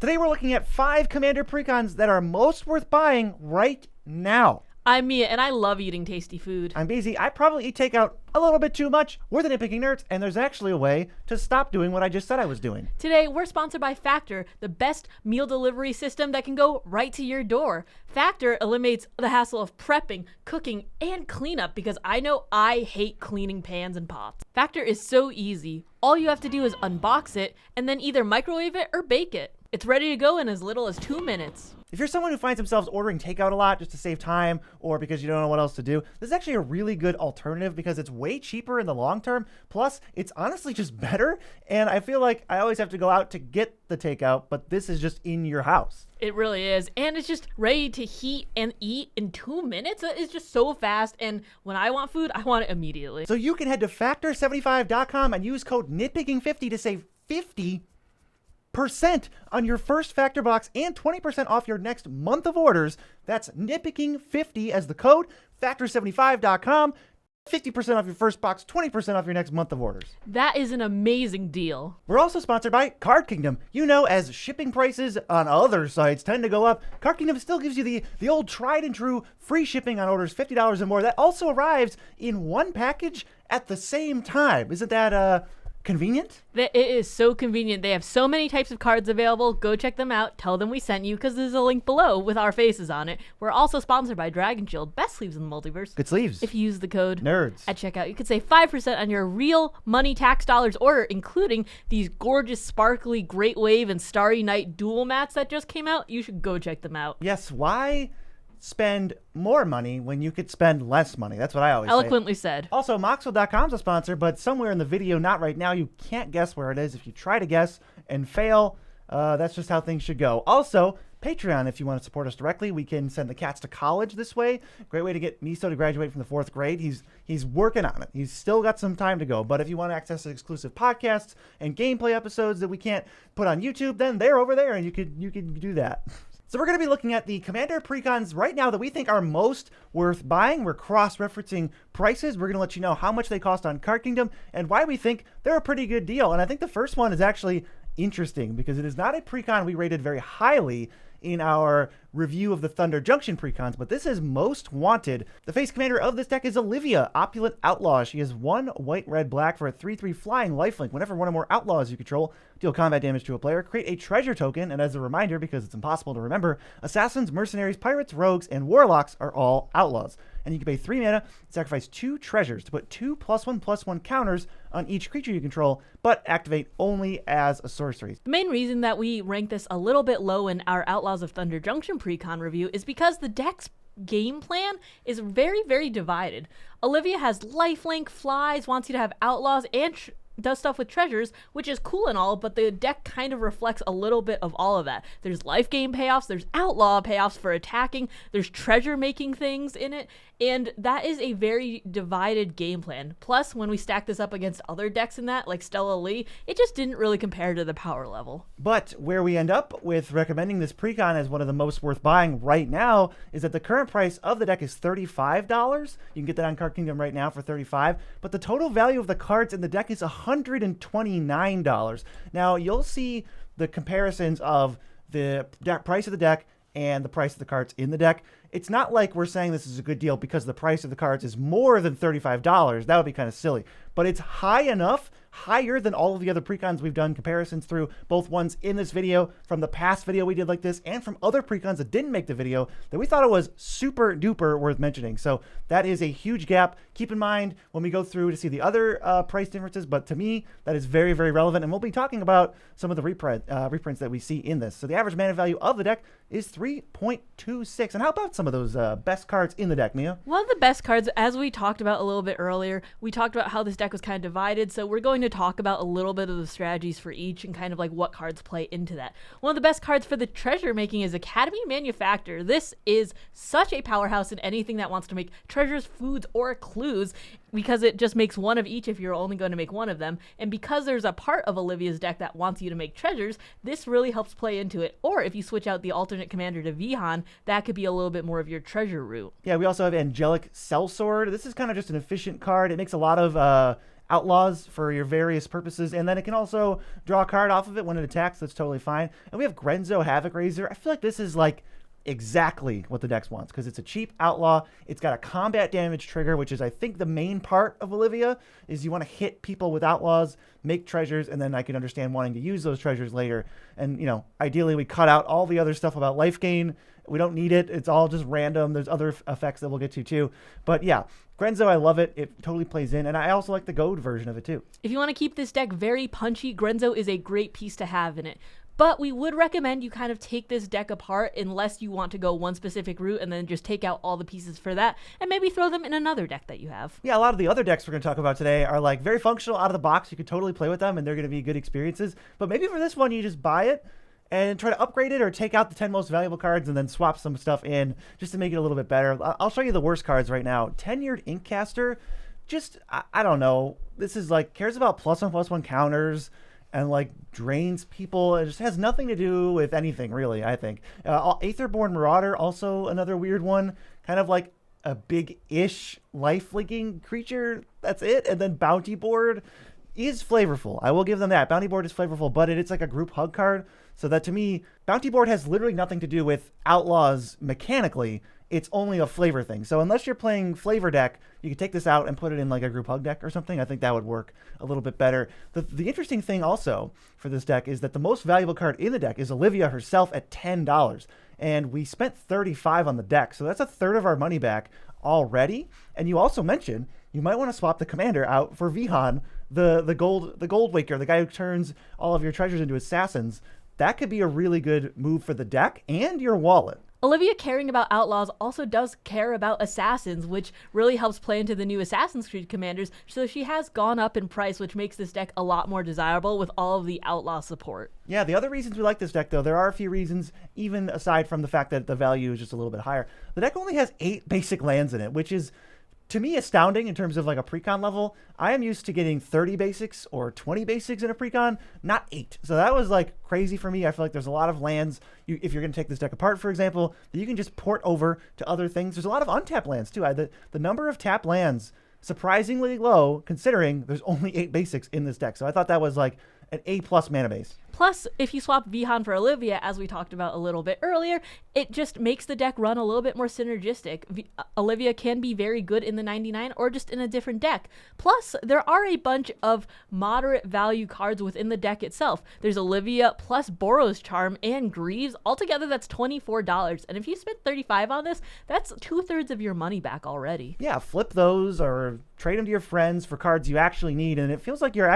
Today we're looking at 5 Commander Precons that are most worth buying right now. I'm Mia, and I love eating tasty food. I'm BZ. I probably eat takeout a little bit too much. We're the Nitpicking Nerds, and there's actually a way to stop doing what I just said I was doing. Today, we're sponsored by Factor, the best meal delivery system that can go right to your door. Factor eliminates the hassle of prepping, cooking, and cleanup because I know I hate cleaning pans and pots. Factor is so easy. All you have to do is unbox it and then either microwave it or bake it. It's ready to go in as little as 2 minutes. If you're someone who finds themselves ordering takeout a lot just to save time or because you don't know what else to do, this is actually a really good alternative because it's way cheaper in the long term. Plus, it's honestly just better. And I feel like I always have to go out to get the takeout, but this is just in your house. It really is. And it's just ready to heat and eat in 2 minutes. It's just so fast. And when I want food, I want it immediately. So you can head to factor75.com and use code nitpicking50 to save 50% on your first Factor box and 20% off your next month of orders. That's nitpicking50 as the code, factor75.com, 50% off your first box, 20% off your next month of orders. That is an amazing deal. We're also sponsored by Card Kingdom. You know, as shipping prices on other sites tend to go up, Card Kingdom still gives you the old tried and true free shipping on orders $50 or more. That also arrives in one package at the same time. Isn't that convenient? It is so convenient. They have so many types of cards available. Go check them out. Tell them we sent you because there's a link below with our faces on it. We're also sponsored by Dragon Shield, best sleeves in the multiverse. Good sleeves. If you use the code NERDS at checkout, you could save 5% on your real money tax dollars order, including these gorgeous, sparkly Great Wave and Starry Night dual mats that just came out. You should go check them out. Yes, why spend more money when you could spend less money? That's what I always say. Eloquently said. Also, Moxel.com's a sponsor, but somewhere in the video, not right now, you can't guess where it is. If you try to guess and fail, that's just how things should go. Also, Patreon, if you want to support us directly, we can send the cats to college this way. Great way to get Miso to graduate from the 4th grade. He's working on it. He's still got some time to go. But if you want to access exclusive podcasts and gameplay episodes that we can't put on YouTube, then they're over there, and you could do that. So we're going to be looking at the Commander Precons right now that we think are most worth buying. We're cross-referencing prices. We're going to let you know how much they cost on Card Kingdom and why we think they're a pretty good deal. And I think the first one is actually interesting because it is not a precon we rated very highly in our review of the Thunder Junction precons, but this is most wanted. The face commander of this deck is Olivia, Opulent Outlaw. She has 1 white, red, black for a 3/3 flying lifelink. Whenever one or more outlaws you control deal combat damage to a player, create a treasure token, and as a reminder, because it's impossible to remember, assassins, mercenaries, pirates, rogues, and warlocks are all outlaws. And you can pay 3 mana, sacrifice 2 treasures to put 2 +1/+1 counters on each creature you control, but activate only as a sorcery. The main reason that we rank this a little bit low in our Outlaws of Thunder Junction precon review is because the deck's game plan is very, very divided. Olivia has lifelink, flies, wants you to have outlaws, and does stuff with treasures, which is cool and all, but the deck kind of reflects a little bit of all of that. There's life game payoffs, there's outlaw payoffs for attacking, there's treasure making things in it, and that is a very divided game plan. Plus, when we stack this up against other decks in that, like Stella Lee, it just didn't really compare to the power level. But where we end up with recommending this precon as one of the most worth buying right now is that the current price of the deck is $35. You can get that on Card Kingdom right now for $35, but the total value of the cards in the deck is $129. Now, you'll see the comparisons of the price of the deck and the price of the cards in the deck. It's not like we're saying this is a good deal because the price of the cards is more than $35. That would be kind of silly. But it's high enough, higher than all of the other precons we've done comparisons through, both ones in this video, from the past video we did like this, and from other precons that didn't make the video, that we thought it was super duper worth mentioning. So that is a huge gap. Keep in mind when we go through to see the other price differences, but to me, that is very, very relevant. And we'll be talking about some of the reprints that we see in this. So the average mana value of the deck is 3.26. And how about some of those best cards in the deck, Mia? One of the best cards, as we talked about a little bit earlier, we talked about how this deck was kind of divided, so we're going to talk about a little bit of the strategies for each and kind of like what cards play into that. One of the best cards for the treasure making is Academy Manufactor. This is such a powerhouse in anything that wants to make treasures, foods, or clues, because it just makes one of each if you're only going to make one of them. And because there's a part of Olivia's deck that wants you to make treasures, this really helps play into it. Or if you switch out the alternate commander to Vihan, that could be a little bit more of your treasure route. Yeah, we also have Angelic Sellsword. This is kind of just an efficient card. It makes a lot of outlaws for your various purposes, and then it can also draw a card off of it when it attacks. That's totally fine. And we have Grenzo Havoc Razor. I feel like this is like exactly what the deck wants because it's a cheap outlaw. It's got a combat damage trigger, which is I think the main part of Olivia is you want to hit people with outlaws, make treasures, and then I can understand wanting to use those treasures later. And ideally we cut out all the other stuff about life gain. We don't need it. It's all just random. There's other effects that we'll get to too. But yeah, Grenzo, I love it. It totally plays in. And I also like the gold version of it too. If you want to keep this deck very punchy, Grenzo is a great piece to have in it. But we would recommend you kind of take this deck apart unless you want to go one specific route and then just take out all the pieces for that and maybe throw them in another deck that you have. Yeah, a lot of the other decks we're going to talk about today are like very functional out of the box. You could totally play with them and they're going to be good experiences. But maybe for this one, you just buy it and try to upgrade it or take out the 10 most valuable cards and then swap some stuff in just to make it a little bit better. I'll show you the worst cards right now. Tenured Inkcaster, just, I don't know. This is like, cares about +1/+1 counters and like drains people. It just has nothing to do with anything really, I think. Aetherborn Marauder, also another weird one. Kind of like a big-ish life-linking creature. That's it. And then Bounty Board is flavorful. I will give them that. Bounty Board is flavorful, but it's like a group hug card. So that to me, Bounty Board has literally nothing to do with outlaws mechanically. It's only a flavor thing. So unless you're playing flavor deck, you can take this out and put it in like a group hug deck or something. I think that would work a little bit better. The interesting thing also for this deck is that the most valuable card in the deck is Olivia herself at $10. And we spent $35 on the deck. So that's a third of our money back already. And you also mentioned you might want to swap the commander out for Vihan, the gold waker, the guy who turns all of your treasures into assassins. That could be a really good move for the deck and your wallet. Olivia caring about outlaws also does care about assassins, which really helps play into the new Assassin's Creed commanders, so she has gone up in price, which makes this deck a lot more desirable with all of the outlaw support. Yeah, the other reasons we like this deck, though, there are a few reasons, even aside from the fact that the value is just a little bit higher. The deck only has 8 basic lands in it, which is, to me, astounding in terms of like a precon level. I am used to getting 30 basics or 20 basics in a precon, not 8. So that was like crazy for me. I feel like there's a lot of lands, if you're going to take this deck apart, for example, that you can just port over to other things. There's a lot of untapped lands too. The number of tapped lands, surprisingly low, considering there's only 8 basics in this deck. So I thought that was like an A+ mana base. Plus, if you swap Vihan for Olivia, as we talked about a little bit earlier, it just makes the deck run a little bit more synergistic. Olivia can be very good in the 99 or just in a different deck. Plus, there are a bunch of moderate value cards within the deck itself. There's Olivia plus Boros Charm and Greaves. Altogether, that's $24. And if you spent $35 on this, that's 2/3 of your money back already. Yeah, flip those or trade them to your friends for cards you actually need. And it feels like you're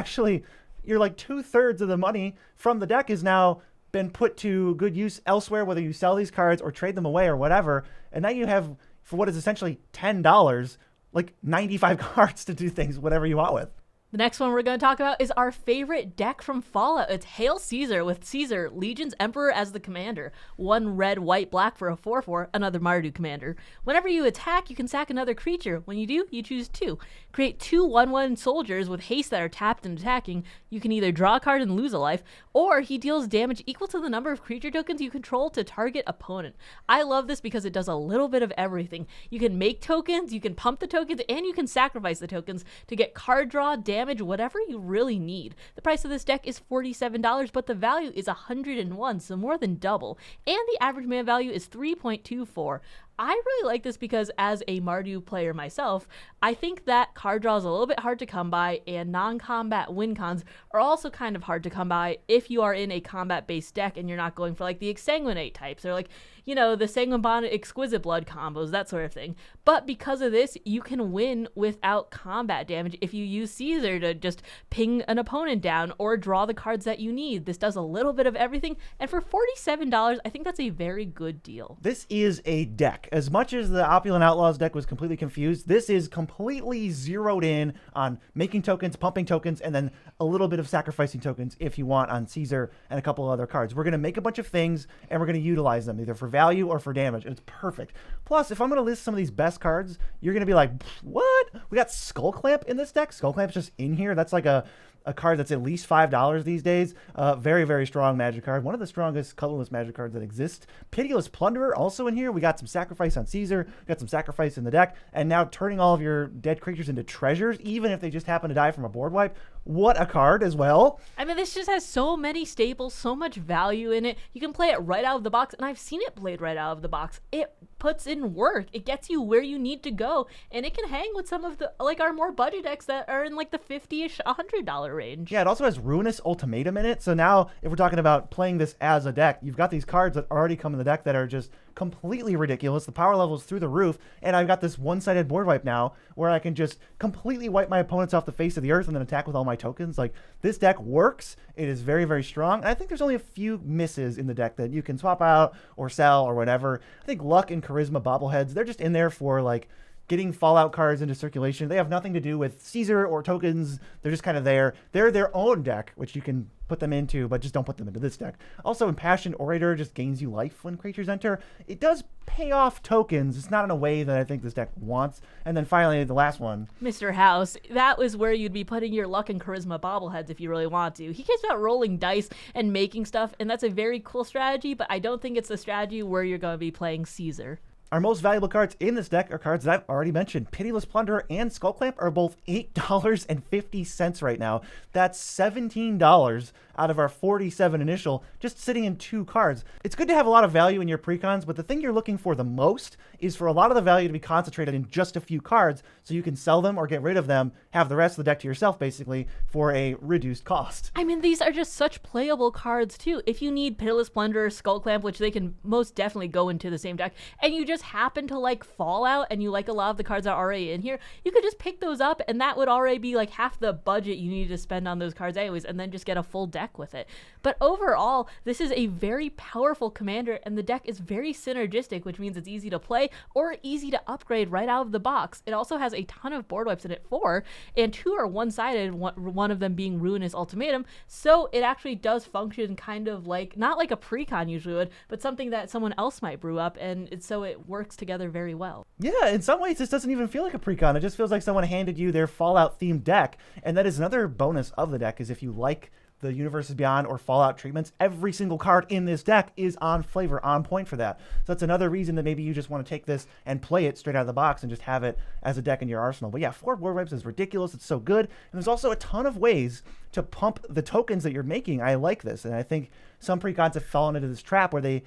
like 2/3 of the money from the deck is now been put to good use elsewhere, whether you sell these cards or trade them away or whatever. And now you have, for what is essentially $10, like 95 cards to do things, whatever you want with. The next one we're going to talk about is our favorite deck from Fallout. It's Hail Caesar with Caesar, Legion's Emperor as the commander. 1 red, white, black for a 4/4, another Mardu commander. Whenever you attack, you can sack another creature. When you do, you choose 2. Create 2 1/1 soldiers with haste that are tapped and attacking. You can either draw a card and lose a life, or he deals damage equal to the number of creature tokens you control to target opponent. I love this because it does a little bit of everything. You can make tokens, you can pump the tokens, and you can sacrifice the tokens to get card draw, damage, whatever you really need. The price of this deck is $47, but the value is 101, so more than double. And the average mana value is 3.24. I really like this because as a Mardu player myself, I think that card draw is a little bit hard to come by, and non-combat win cons are also kind of hard to come by if you are in a combat-based deck and you're not going for like the Exsanguinate types or like, the Sanguine Bond Exquisite Blood combos, that sort of thing. But because of this, you can win without combat damage if you use Caesar to just ping an opponent down or draw the cards that you need. This does a little bit of everything, and for $47, I think that's a very good deal. This is a deck. As much as the Opulent Outlaws deck was completely confused, this is completely zeroed in on making tokens, pumping tokens, and then a little bit of sacrificing tokens if you want on Caesar and a couple other cards. We're going to make a bunch of things, and we're going to utilize them either for value or for damage. It's perfect. Plus, if I'm going to list some of these best cards, you're going to be like, what? We got Skull Clamp in this deck? Skull Clamp's just in here? That's like a a card that's at least $5 these days. Very, very strong Magic card. One of the strongest colorless Magic cards that exist. Pitiless Plunderer also in here. We got some Sacrifice on Caesar. We got some Sacrifice in the deck. And now turning all of your dead creatures into treasures, even if they just happen to die from a board wipe. What a card as well. I mean, this just has so many staples, so much value in it. You can play it right out of the box, and I've seen it played right out of the box. It puts in work. It gets you where you need to go, and it can hang with some of the, like, our more budget decks that are in, like, the $50-ish, $100 range. Yeah, it also has Ruinous Ultimatum in it. So now, if we're talking about playing this as a deck, you've got these cards that already come in the deck that are just completely ridiculous. The power level's through the roof, and I've got this one-sided board wipe now where I can just completely wipe my opponents off the face of the earth and then attack with all my tokens. Like, this deck works. It is very, very strong. And I think there's only a few misses in the deck that you can swap out or sell or whatever. I think Luck and Charisma bobbleheads, they're just in there for, like, getting Fallout cards into circulation. They have nothing to do with Caesar or tokens. They're just kind of there. They're their own deck, which you can put them into, but just don't put them into this deck. Also, Impassioned Orator just gains you life when creatures enter. It does pay off tokens. It's not in a way that I think this deck wants. And then finally, the last one. Mr. House, that was where you'd be putting your Luck and Charisma bobbleheads if you really want to. He cares about rolling dice and making stuff, and that's a very cool strategy, but I don't think it's the strategy where you're going to be playing Caesar. Our most valuable cards in this deck are cards that I've already mentioned. Pitiless Plunderer and Skullclamp are both $8.50 right now. That's $17 out of our 47 initial, just sitting in 2 cards. It's good to have a lot of value in your precons, but the thing you're looking for the most is for a lot of the value to be concentrated in just a few cards so you can sell them or get rid of them, have the rest of the deck to yourself basically for a reduced cost. I mean, these are just such playable cards too. If you need Pitiless Plunderer, Skullclamp, which they can most definitely go into the same deck, and you just happen to like Fallout and you like a lot of the cards that are already in here, you could just pick those up and that would already be like half the budget you need to spend on those cards anyways, and then just get a full deck with it. But overall, this is a very powerful commander, and the deck is very synergistic, which means it's easy to play or easy to upgrade right out of the box. It also has a ton of board wipes in it, 4, and 2 are one-sided, one of them being Ruinous Ultimatum, so it actually does function kind of like, not like a precon usually would, but something that someone else might brew up, and so it works together very well. Yeah, in some ways this doesn't even feel like a precon. It just feels like someone handed you their Fallout themed deck, and that is another bonus of the deck, is if you like the Universes Beyond or Fallout treatments, every single card in this deck is on flavor, on point for that. So that's another reason that maybe you just want to take this and play it straight out of the box and just have it as a deck in your arsenal. But yeah, 4 board wipes is ridiculous. It's so good. And there's also a ton of ways to pump the tokens that you're making. I like this. And I think some precons have fallen into this trap where they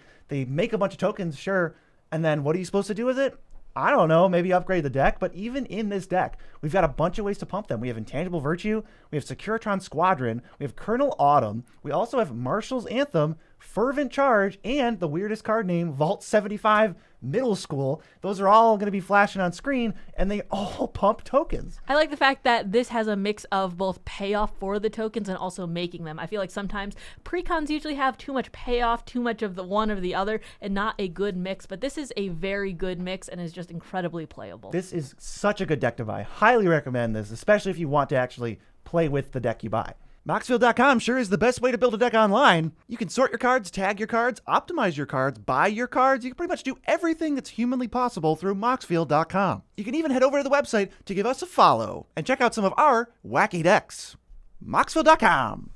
make a bunch of tokens, sure, and then what are you supposed to do with it? I don't know, maybe upgrade the deck, but even in this deck, we've got a bunch of ways to pump them. We have Intangible Virtue, we have Securitron Squadron, we have Colonel Autumn, we also have Marshall's Anthem, Fervent Charge, and the weirdest card name, Vault 75 Middle School. Those are all going to be flashing on screen, and they all pump tokens. I like the fact that this has a mix of both payoff for the tokens and also making them. I feel like sometimes precons usually have too much payoff, too much of the one or the other, and not a good mix, but this is a very good mix and is just incredibly playable. This is such a good deck to buy. Highly recommend this, especially if you want to actually play with the deck you buy. Moxfield.com sure is the best way to build a deck online. You can sort your cards, tag your cards, optimize your cards, buy your cards. You can pretty much do everything that's humanly possible through Moxfield.com. You can even head over to the website to give us a follow and check out some of our wacky decks. Moxfield.com.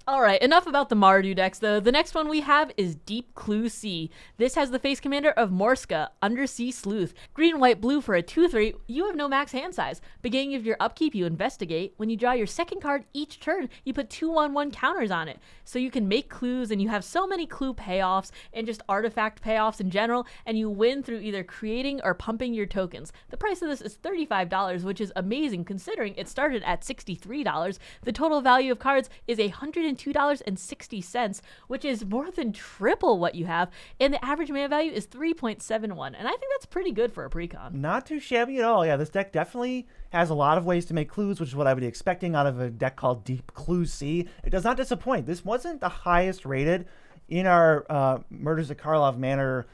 Alright, enough about the Mardu decks though. The next one we have is Deep Clue Sea. This has the face commander of Morska, Undersea Sleuth. Green, white, blue for a 2/3. You have no max hand size. Beginning of your upkeep, you investigate. When you draw your second card each turn, you put 2/1/1 counters on it. So you can make clues, and you have so many clue payoffs and just artifact payoffs in general, and you win through either creating or pumping your tokens. The price of this is $35, which is amazing considering it started at $63. The total value of cards is $102.60, which is more than triple what you have, and the average mana value is 3.71, and I think that's pretty good for a precon. Not too shabby at all. Yeah, this deck definitely has a lot of ways to make clues, which is what I would be expecting out of a deck called Deep Clue Sea. It does not disappoint. This wasn't the highest rated in our Murders at Karlov Manor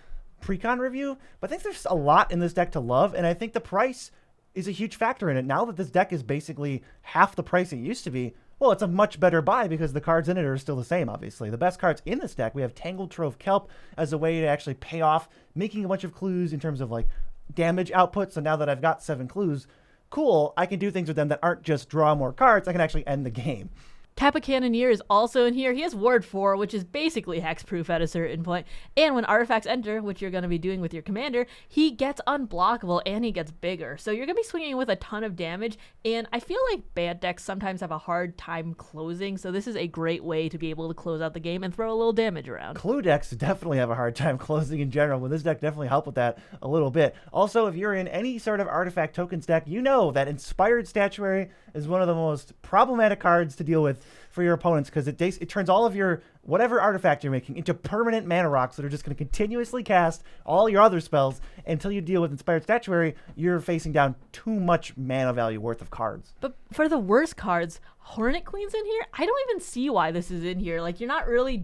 precon review, but I think there's a lot in this deck to love, and I think the price is a huge factor in it. Now that this deck is basically half the price it used to be, well, it's a much better buy because the cards in it are still the same, obviously. The best cards in this deck, we have Tangled Trove Kelp as a way to actually pay off making a bunch of clues in terms of like damage output. So now that I've got 7 clues, cool, I can do things with them that aren't just draw more cards. I can actually end the game. Kappa Cannoneer is also in here. He has Ward 4, which is basically hexproof at a certain point. And when artifacts enter, which you're going to be doing with your commander, he gets unblockable and he gets bigger. So you're going to be swinging with a ton of damage. And I feel like bad decks sometimes have a hard time closing. So this is a great way to be able to close out the game and throw a little damage around. Clue decks definitely have a hard time closing in general, but this deck definitely helped with that a little bit. Also, if you're in any sort of artifact tokens deck, you know that Inspired Statuary is one of the most problematic cards to deal with for your opponents because it turns all of your whatever artifact you're making into permanent mana rocks that are just going to continuously cast all your other spells until you deal with Inspired Statuary. You're facing down too much mana value worth of cards. But for the worst cards, Hornet Queen's in here. I don't even see why this is in here. Like, you're not really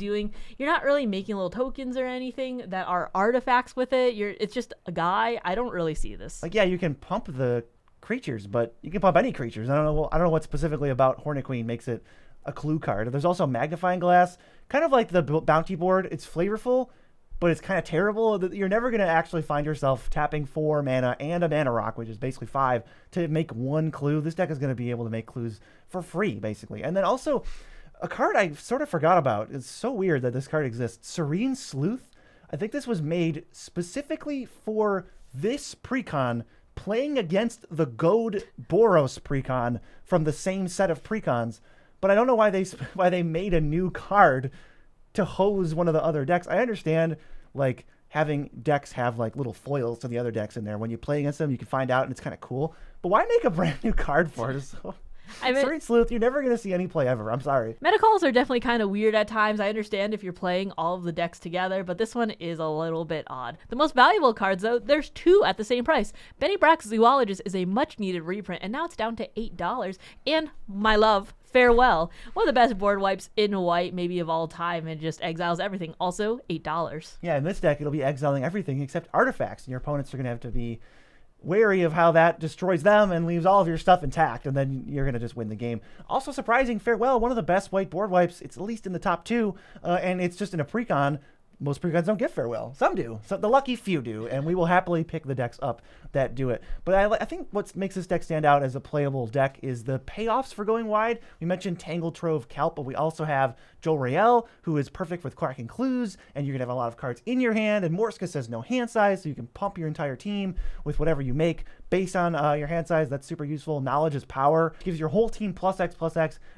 making little tokens or anything that are artifacts with it. It's just a guy. I don't really see this. Like, yeah, you can pump the creatures, but you can pump any creatures. I don't know what specifically about Hornet Queen makes it a clue card. There's also Magnifying Glass, kind of like the bounty board. It's flavorful, but it's kind of terrible. You're never going to actually find yourself tapping 4 mana and a mana rock, which is basically 5, to make 1 clue. This deck is going to be able to make clues for free, basically. And then also, a card I sort of forgot about. It's so weird that this card exists. Serene Sleuth. I think this was made specifically for this Precon, playing against the Goad Boros Precon from the same set of Precons. But I don't know why they made a new card to hose one of the other decks. I understand, like, having decks have, like, little foils to the other decks in there. When you play against them, you can find out, and it's kind of cool. But why make a brand new card for it? Serene Sleuth, you're never going to see any play ever. I'm sorry. Metacalls are definitely kind of weird at times. I understand if you're playing all of the decks together, but this one is a little bit odd. The most valuable cards, though, there's 2 at the same price. Benny Brack's Zoologist is a much-needed reprint, and now it's down to $8. And my love, Farewell, one of the best board wipes in white, maybe of all time, and just exiles everything. Also, $8. Yeah, in this deck, it'll be exiling everything except artifacts, and your opponents are going to have to be wary of how that destroys them and leaves all of your stuff intact, and then you're going to just win the game. Also surprising, Farewell, one of the best white board wipes. It's at least in the top 2, and it's just in a Precon. Most Precons don't get Farewell. Some do. So the lucky few do, and we will happily pick the decks up that do it. But I think what makes this deck stand out as a playable deck is the payoffs for going wide. We mentioned Tangle Trove Kelp, but we also have Joel Rael, who is perfect with cracking clues, and you're going to have a lot of cards in your hand, and Morska says no hand size, so you can pump your entire team with whatever you make based on your hand size. That's super useful. Knowledge is power. Gives your whole team +X,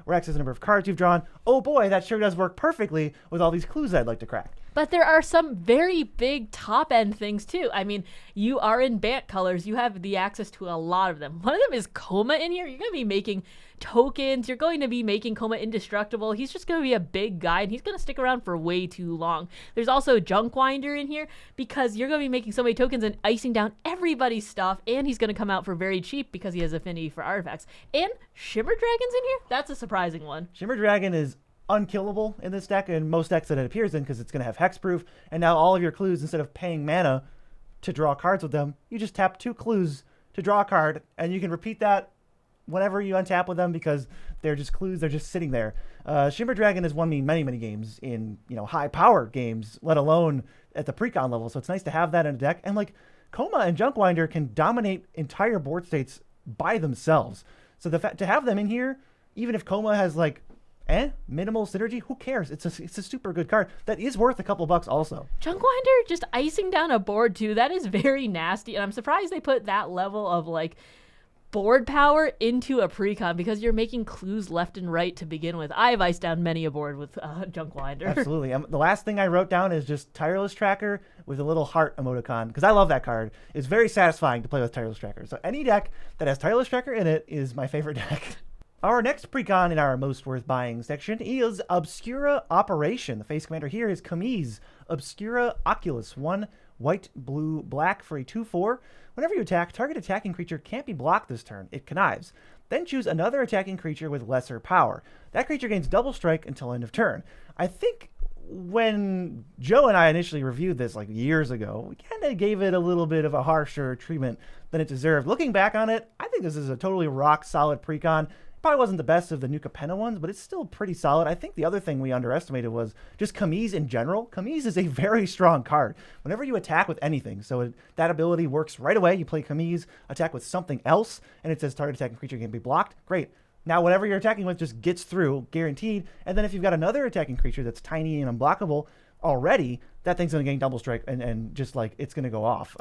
where X is the number of cards you've drawn. Oh boy, that sure does work perfectly with all these clues I'd like to crack. But there are some very big top-end things, too. I mean, you are in Bant colors. You have the access to a lot of them. One of them is Coma in here. You're going to be making tokens. You're going to be making Coma indestructible. He's just going to be a big guy, and he's going to stick around for way too long. There's also Junkwinder in here because you're going to be making so many tokens and icing down everybody's stuff, and he's going to come out for very cheap because he has affinity for artifacts. And Shimmer Dragon's in here? That's a surprising one. Shimmer Dragon is unkillable in this deck and most decks that it appears in because it's going to have hexproof, and now all of your clues, instead of paying mana to draw cards with them, you just tap 2 clues to draw a card, and you can repeat that whenever you untap with them because they're just clues. They're just sitting there. Shimmer Dragon has won me many games in high power games, let alone at the Precon level, so it's nice to have that in a deck. And like Coma and Junkwinder can dominate entire board states by themselves, so the fact to have them in here, even if Coma has like minimal synergy, who cares? It's a super good card that is worth a couple bucks also. Junkwinder just icing down a board too. That is very nasty, and I'm surprised they put that level of like board power into a Precon because you're making clues left and right to begin with. I've iced down many a board with Junkwinder. Absolutely. The last thing I wrote down is just Tireless Tracker with a little heart emoticon because I love that card. It's very satisfying to play with Tireless Tracker. So any deck that has Tireless Tracker in it is my favorite deck. Our next Precon in our most worth buying section is Obscura Operation. The face commander here is Kamiz Obscura Oculus, 1 white, blue, black for a 2/4. Whenever you attack, target attacking creature can't be blocked this turn. It connives. Then choose another attacking creature with lesser power. That creature gains double strike until end of turn. I think when Joe and I initially reviewed this like years ago, we kind of gave it a little bit of a harsher treatment than it deserved. Looking back on it, I think this is a totally rock solid Precon. Probably wasn't the best of the New Capenna ones, but it's still pretty solid. I think the other thing we underestimated was just Camise in general. Camise is a very strong card. Whenever you attack with anything, that ability works right away. You play Camise, attack with something else, and it says target attacking creature can be blocked. Great. Now, whatever you're attacking with just gets through, guaranteed. And then if you've got another attacking creature that's tiny and unblockable already, that thing's going to gain double strike and just like it's going to go off.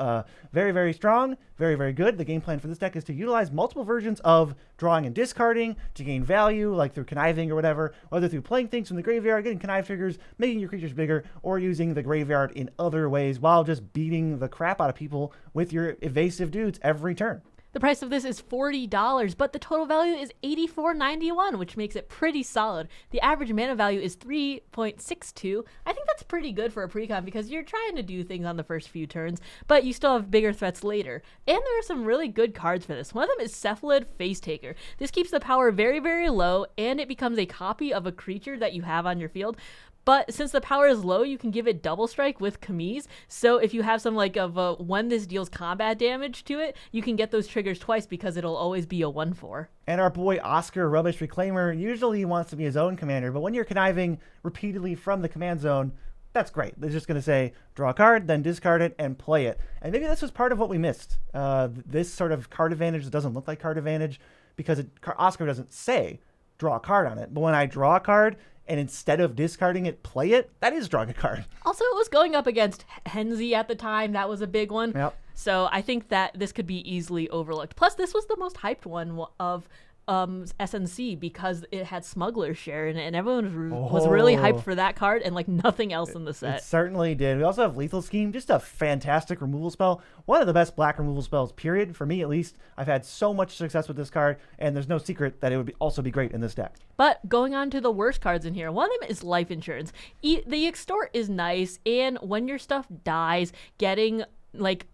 Very, very strong, very, very good. The game plan for this deck is to utilize multiple versions of drawing and discarding to gain value, like through conniving or whatever, whether through playing things from the graveyard, getting connive triggers, making your creatures bigger, or using the graveyard in other ways while just beating the crap out of people with your evasive dudes every turn. The price of this is $40, but the total value is $84.91, which makes it pretty solid. The average mana value is 3.62. I think that's pretty good for a precon because you're trying to do things on the first few turns, but you still have bigger threats later. And there are some really good cards for this. One of them is Cephalid Facetaker. This keeps the power very, very low, and it becomes a copy of a creature that you have on your field. But since the power is low, you can give it double strike with Camise. So if you have some when this deals combat damage to it, you can get those triggers twice because it'll always be a 1/4. And our boy Oscar Rubbish Reclaimer usually wants to be his own commander, but when you're conniving repeatedly from the command zone, that's great. They're just going to say, draw a card, then discard it, and play it. And maybe this was part of what we missed. This sort of card advantage doesn't look like card advantage because Oscar doesn't say, draw a card on it. But when I draw a card, and instead of discarding it, play it, that is drawing a card. Also, it was going up against Henzi at the time. That was a big one. Yep. So I think that this could be easily overlooked. Plus, this was the most hyped one of SNC because it had Smuggler's Share in it, and everyone was really hyped for that card and like nothing else in the set. It certainly did. We also have Lethal Scheme, just a fantastic removal spell. One of the best black removal spells, period. For me, at least. I've had so much success with this card, and there's no secret that it would also be great in this deck. But going on to the worst cards in here, one of them is Life Insurance. The Extort is nice, and when your stuff dies, getting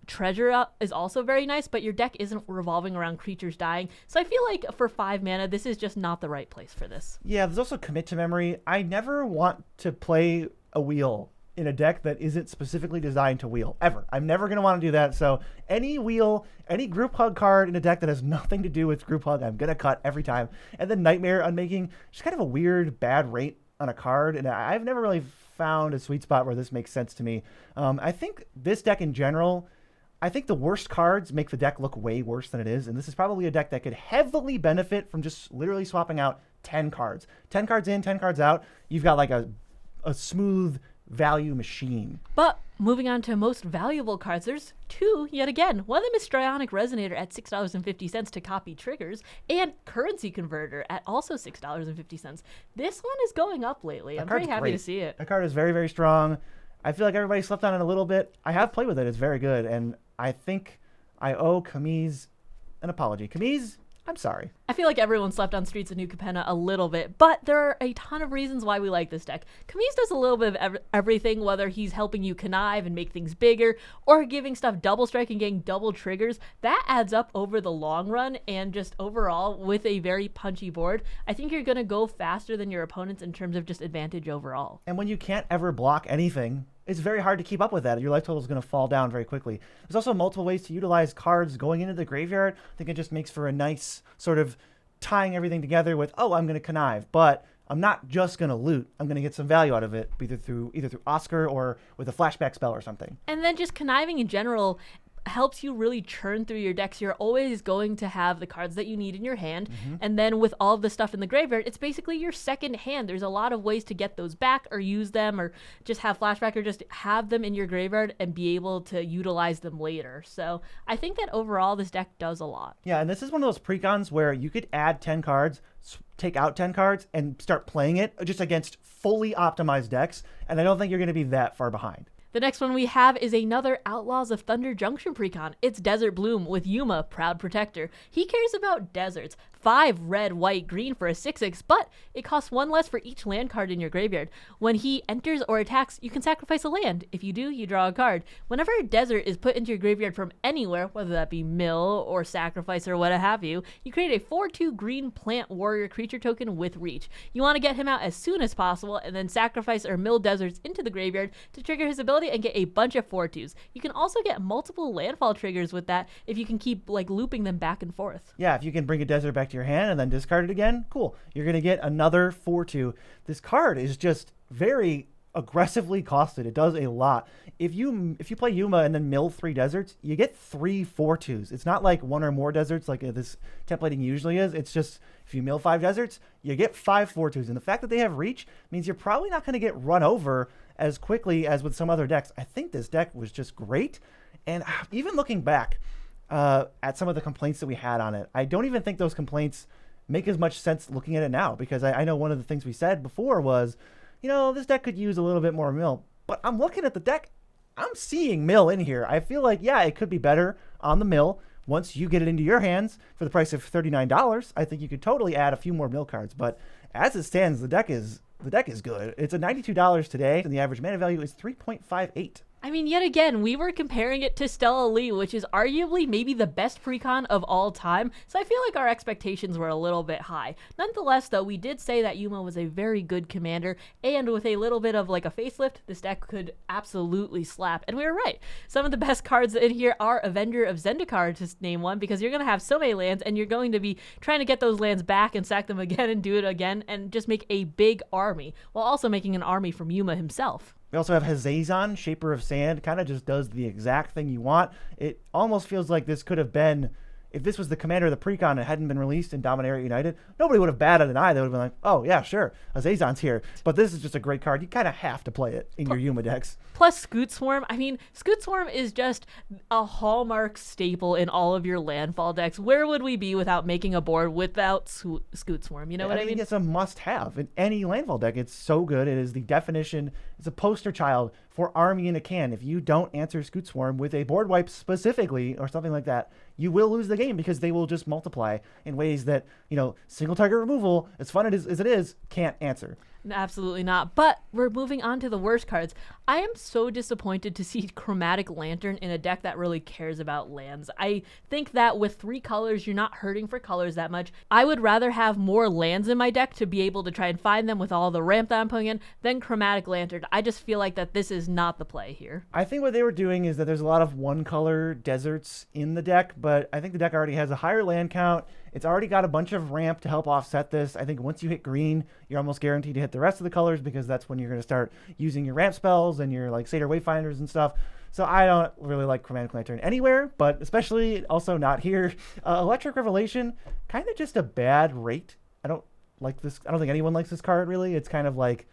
Treasure Up is also very nice, but your deck isn't revolving around creatures dying. So I feel like for 5 mana, this is just not the right place for this. Yeah, there's also Commit to Memory. I never want to play a wheel in a deck that isn't specifically designed to wheel, ever. I'm never going to want to do that. So any wheel, any Group Hug card in a deck that has nothing to do with Group Hug, I'm going to cut every time. And then Nightmare Unmaking, just kind of a weird, bad rate on a card. And I've never really found a sweet spot where this makes sense to me. I think this deck in general, I think the worst cards make the deck look way worse than it is, and this is probably a deck that could heavily benefit from just literally swapping out 10 cards. 10 cards in, 10 cards out. You've got like a smooth value machine. But moving on to most valuable cards, there's two yet again. One of them is Strionic Resonator at $6.50 to copy triggers, and Currency Converter at also $6.50. This one is going up lately. I'm pretty happy to see it. That card is very, very strong. I feel like everybody slept on it a little bit. I have played with it. It's very good, and I think I owe Camise an apology. Camise, I'm sorry. I feel like everyone slept on Streets of New Capenna a little bit, but there are a ton of reasons why we like this deck. Camise does a little bit of everything, whether he's helping you connive and make things bigger, or giving stuff double strike and getting double triggers. That adds up over the long run, and just overall, with a very punchy board, I think you're going to go faster than your opponents in terms of just advantage overall. And when you can't ever block anything, it's very hard to keep up with that. Your life total is going to fall down very quickly. There's also multiple ways to utilize cards going into the graveyard. I think it just makes for a nice sort of tying everything together with, oh, I'm going to connive, but I'm not just going to loot. I'm going to get some value out of it, either through Oscar or with a flashback spell or something. And then just conniving in general helps you really churn through your decks. You're always going to have the cards that you need in your hand, and then with all of the stuff in the graveyard, it's basically your second hand. There's a lot of ways to get those back or use them or just have flashback or just have them in your graveyard and be able to utilize them later. So I think that overall this deck does a lot. Yeah, and this is one of those precons where you could add 10 cards, take out 10 cards, and start playing it just against fully optimized decks, and I don't think you're going to be that far behind. The next one we have is another Outlaws of Thunder Junction precon. It's Desert Bloom with Yuma, Proud Protector. He cares about deserts. 5 red, white, green for a 6/6, but it costs 1 less for each land card in your graveyard. When he enters or attacks, you can sacrifice a land. If you do, you draw a card. Whenever a desert is put into your graveyard from anywhere, whether that be mill or sacrifice or what have you, you create a 4/2 green plant warrior creature token with reach. You want to get him out as soon as possible and then sacrifice or mill deserts into the graveyard to trigger his ability ability and get a bunch of 4/2s. You can also get multiple landfall triggers with that if you can keep like looping them back and forth. Yeah, if you can bring a desert back to your hand and then discard it again, cool. You're going to get another 4/2. This card is just very aggressively costed. It does a lot. If you play Yuma and then mill 3 deserts, you get 3 4/2s. It's not like one or more deserts like this templating usually is. It's just if you mill 5 deserts, you get 5 4/2s. And the fact that they have reach means you're probably not going to get run over as quickly as with some other decks. I think this deck was just great. And even looking back at some of the complaints that we had on it, I don't even think those complaints make as much sense looking at it now, because I know one of the things we said before was, this deck could use a little bit more mill. But I'm looking at the deck, I'm seeing mill in here. I feel like, yeah, it could be better on the mill. Once you get it into your hands for the price of $39, I think you could totally add a few more mill cards. But as it stands, the deck is good. It's a $92 today, and the average mana value is 3.58. I mean, yet again, we were comparing it to Stella Lee, which is arguably maybe the best precon of all time, so I feel like our expectations were a little bit high. Nonetheless, though, we did say that Yuma was a very good commander, and with a little bit of like a facelift, this deck could absolutely slap, and we were right. Some of the best cards in here are Avenger of Zendikar, to name one, because you're going to have so many lands, and you're going to be trying to get those lands back and sack them again and do it again, and just make a big army, while also making an army from Yuma himself. We also have Hazazon, Shaper of Sand, kind of just does the exact thing you want. It almost feels like this could have been, if this was the commander of the Precon and hadn't been released in Dominaria United, nobody would have batted an eye. They would have been like, oh, yeah, sure, Hazazon's here. But this is just a great card. You kind of have to play it in your Yuma decks. Plus Scoot Swarm. I mean, Scoot Swarm is just a hallmark staple in all of your landfall decks. Where would we be without making a board without Scoot Swarm? You know what I mean? It's a must-have in any landfall deck. It's so good. It is the definition. It's a poster child for Army in a Can. If you don't answer Scoot Swarm with a board wipe specifically or something like that, you will lose the game because they will just multiply in ways that, single target removal, as fun as it is, can't answer. Absolutely not. But we're moving on to the worst cards. I am so disappointed to see Chromatic Lantern in a deck that really cares about lands. I think that with 3 colors, you're not hurting for colors that much. I would rather have more lands in my deck to be able to try and find them with all the ramp that I'm putting in than Chromatic Lantern. I just feel like that this is not the play here. I think what they were doing is that there's a lot of one-color deserts in the deck, but I think the deck already has a higher land count. It's already got a bunch of ramp to help offset this. I think once you hit green, you're almost guaranteed to hit the rest of the colors because that's when you're going to start using your ramp spells and your like Satyr Wayfinders and stuff. So I don't really like Chromatic Lantern anywhere, but especially also not here. Electric Revelation, kind of just a bad rate. I don't like this. I don't think anyone likes this card really. It's kind of like,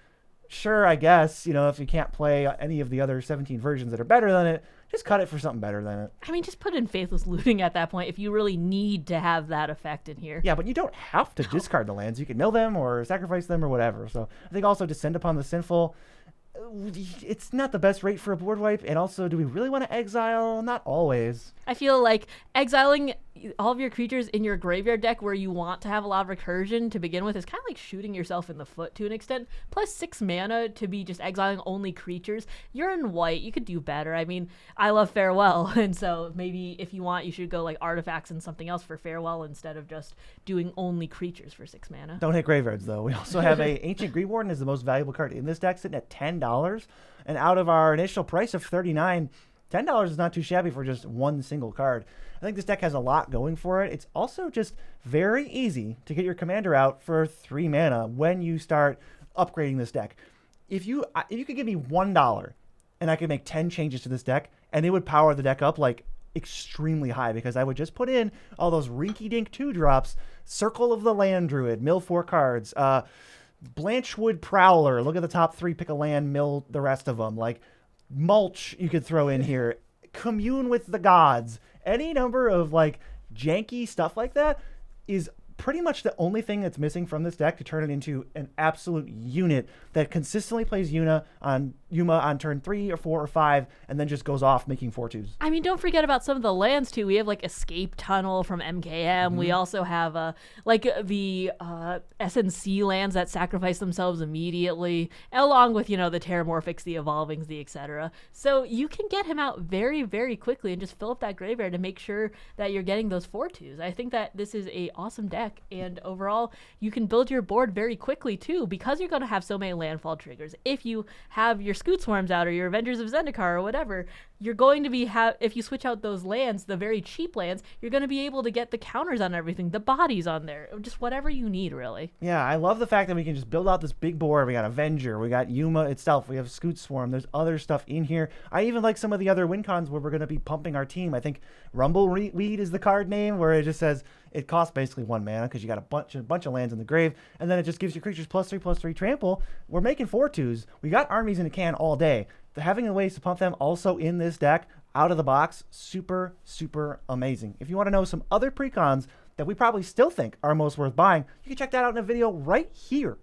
sure, I guess, if you can't play any of the other 17 versions that are better than it, just cut it for something better than it. I mean, just put in Faithless Looting at that point if you really need to have that effect in here. Yeah, but you don't have to discard the lands. You can mill them or sacrifice them or whatever. So I think also Descend Upon the Sinful, it's not the best rate for a board wipe. And also, do we really want to exile? Not always. I feel like exiling all of your creatures in your graveyard deck where you want to have a lot of recursion to begin with is kind of like shooting yourself in the foot to an extent. Plus 6 mana to be just exiling only creatures. You're in white. You could do better. I mean, I love Farewell, and so maybe if you want, you should go like artifacts and something else for Farewell instead of just doing only creatures for 6 mana. Don't hit graveyards, though. We also have a Ancient Green Warden is the most valuable card in this deck, sitting at $10. And out of our initial price of $39, $10 is not too shabby for just one single card. I think this deck has a lot going for it. It's also just very easy to get your commander out for 3 mana when you start upgrading this deck. If you could give me $1 and I could make 10 changes to this deck and it would power the deck up like extremely high, because I would just put in all those rinky-dink 2-drops, Circle of the Land Druid, mill 4 cards, Blanchwood Prowler, look at the top 3, pick a land, mill the rest of them, like Mulch you could throw in here, Commune with the Gods, any number of like janky stuff like that is pretty much the only thing that's missing from this deck to turn it into an absolute unit that consistently plays Yuma on turn 3 or 4 or 5 and then just goes off making 4/2s. I mean, don't forget about some of the lands too. We have like Escape Tunnel from MKM. We also have like the SNC lands that sacrifice themselves immediately, along with, the Terramorphics, the Evolvings, the etc. So you can get him out very, very quickly and just fill up that graveyard to make sure that you're getting those 4/2s. I think that this is a awesome deck. deck, and overall, you can build your board very quickly too, because you're going to have so many landfall triggers. If you have your Scoot Swarms out or your Avengers of Zendikar or whatever, you're going to be if you switch out those lands, the very cheap lands, you're going to be able to get the counters on everything, the bodies on there, just whatever you need, really. Yeah, I love the fact that we can just build out this big board. We got Avenger, we got Yuma itself, we have Scoot Swarm, there's other stuff in here. I even like some of the other win cons where we're going to be pumping our team. I think Rumbleweed is the card name, where it just says it costs basically 1 mana because you got a bunch of lands in the grave, and then it just gives your creatures +3/+3 trample. We're making 4/2s. We got armies in a can all day. Having ways to pump them also in this deck out of the box, super, super amazing. If you want to know some other precons that we probably still think are most worth buying, you can check that out in a video right here